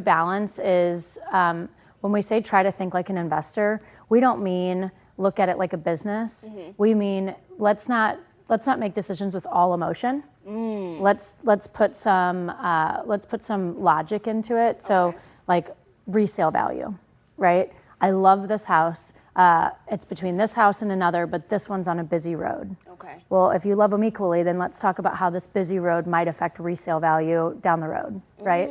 Balance is, when we say try to think like an investor, we don't mean look at it like a business. We mean let's not make decisions with all emotion. Let's put some logic into it. So like resale value, right? I love this house. It's between this house and another, but this one's on a busy road. Okay. Well, if you love them equally, then let's talk about how this busy road might affect resale value down the road, right?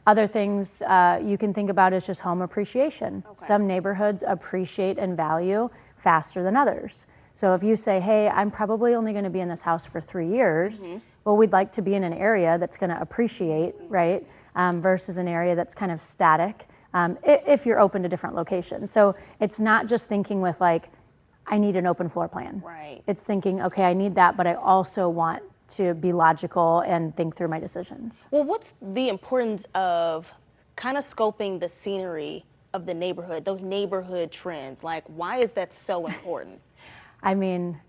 Other things you can think about is just home appreciation. Some neighborhoods appreciate and value faster than others. So if you say, hey, I'm probably only going to be in this house for 3 years, well, we'd like to be in an area that's going to appreciate, right, versus an area that's kind of static, if you're open to different locations. So it's not just thinking with like, I need an open floor plan. Right. It's thinking, okay, I need that, but I also want to be logical and think through my decisions. Well, what's the importance of kind of scoping the scenery of the neighborhood, those neighborhood trends? Like, why is that so important? I mean,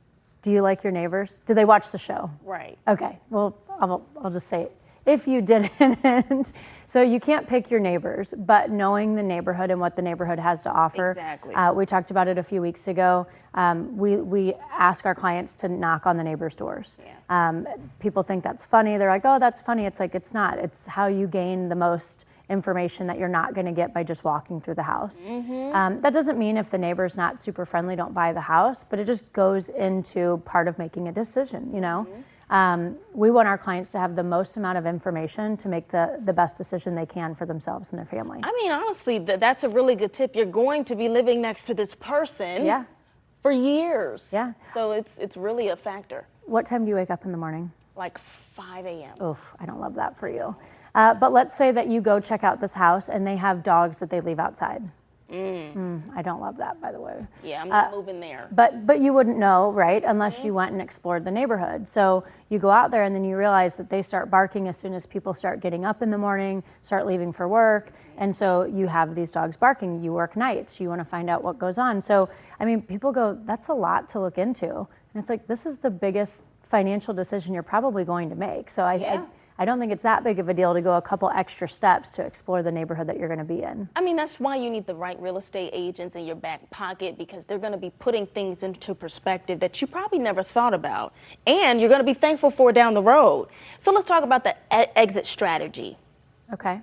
do you like your neighbors? Do they watch the show? Right. Okay, well, I'll just say, if you didn't, so you can't pick your neighbors, but knowing the neighborhood and what the neighborhood has to offer. Exactly. We talked about it a few weeks ago. We ask our clients to knock on the neighbors' doors. Yeah. People think that's funny. They're like, oh, that's funny. It's like, it's not. It's how you gain the most information that you're not going to get by just walking through the house. That doesn't mean if the neighbor's not super friendly, don't buy the house, but it just goes into part of making a decision, you know? We want our clients to have the most amount of information to make the best decision they can for themselves and their family. I mean, honestly, that's a really good tip. You're going to be living next to this person for years. Yeah. So it's really a factor. What time do you wake up in the morning? Like 5 a.m. Oh, I don't love that for you. But let's say that you go check out this house and they have dogs that they leave outside. I don't love that, by the way. Yeah, I'm not moving there. But you wouldn't know, right, unless you went and explored the neighborhood. So you go out there and then you realize that they start barking as soon as people start getting up in the morning, start leaving for work. And so you have these dogs barking. You work nights. You want to find out what goes on. So, I mean, people go, that's a lot to look into. And it's like, this is the biggest financial decision you're probably going to make. So I don't think it's that big of a deal to go a couple extra steps to explore the neighborhood that you're going to be in. I mean, that's why you need the right real estate agents in your back pocket, because they're going to be putting things into perspective that you probably never thought about, and you're going to be thankful for down the road. So let's talk about the exit strategy. Okay.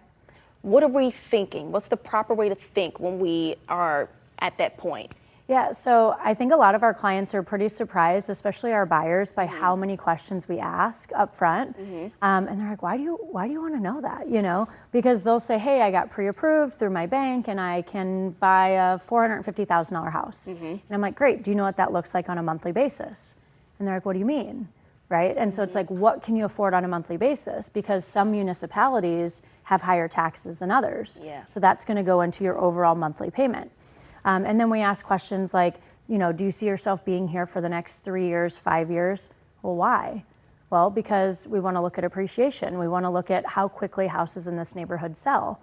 What are we thinking? What's the proper way to think when we are at that point? Yeah, so I think a lot of our clients are pretty surprised, especially our buyers, by how many questions we ask up front. And they're like, why do you want to know that? You know, because they'll say, hey, I got pre-approved through my bank and I can buy a $450,000 house. And I'm like, great, do you know what that looks like on a monthly basis? And they're like, what do you mean? Right? And so it's like, what can you afford on a monthly basis? Because some municipalities have higher taxes than others. Yeah. So that's going to go into your overall monthly payment. And then we ask questions like, you know, do you see yourself being here for the next 3 years, 5 years? Well, why? Well, because we want to look at appreciation. We want to look at how quickly houses in this neighborhood sell.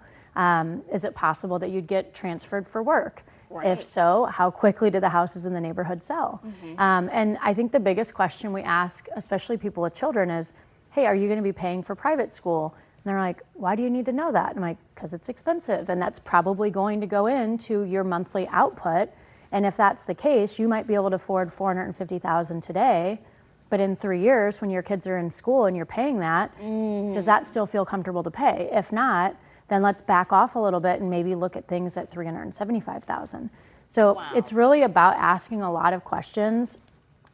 Is it possible that you'd get transferred for work? Right. If so, how quickly do the houses in the neighborhood sell? And I think the biggest question we ask, especially people with children, is, hey, are you going to be paying for private school? And they're like, why do you need to know that? And I'm like, because it's expensive, and that's probably going to go into your monthly output. And if that's the case, you might be able to afford $450,000 today, but in 3 years, when your kids are in school and you're paying that, does that still feel comfortable to pay? If not, then let's back off a little bit and maybe look at things at $375,000. So it's really about asking a lot of questions.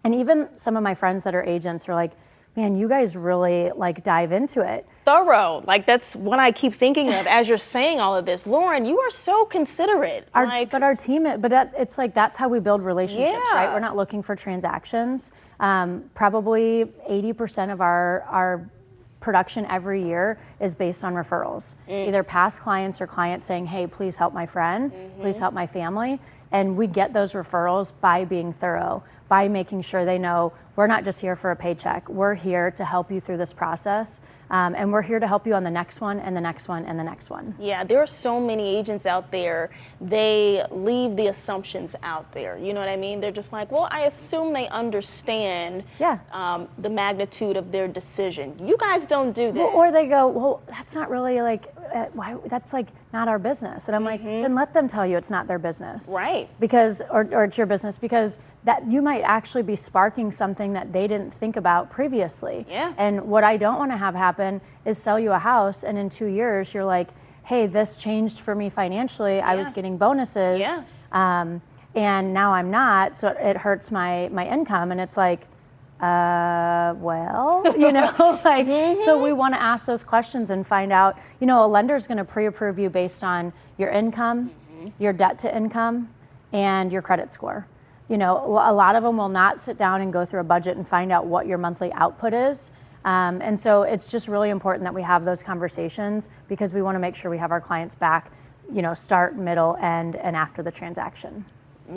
And even some of my friends that are agents are like, man, you guys really like dive into it. Thorough, like that's what I keep thinking of as you're saying all of this. Lauren, you are so considerate. But our team, it's like, that's how we build relationships, right? We're not looking for transactions. Probably 80% of our production every year is based on referrals. Either past clients or clients saying, hey, please help my friend, please help my family. And we get those referrals by being thorough, by making sure they know we're not just here for a paycheck. We're here to help you through this process. And we're here to help you on the next one and the next one and the next one. Yeah, there are so many agents out there, they leave the assumptions out there. You know what I mean? They're just like, well, I assume they understand the magnitude of their decision. You guys don't do that. Well, or they go, well, that's not really like, why? That's like not our business. And I'm like, then let them tell you it's not their business. Right. Because, or it's your business, because that you might actually be sparking something that they didn't think about previously. Yeah. And what I don't want to have happen is sell you a house and in 2 years you're like, hey, this changed for me financially. I was getting bonuses. And now I'm not, so it hurts my income. And it's like, well, you know, like, so we want to ask those questions and find out, you know, a lender is going to pre-approve you based on your income, your debt to income, and your credit score. You know, a lot of them will not sit down and go through a budget and find out what your monthly output is. And so it's just really important that we have those conversations because we want to make sure we have our clients back, you know, start, middle, end, and after the transaction.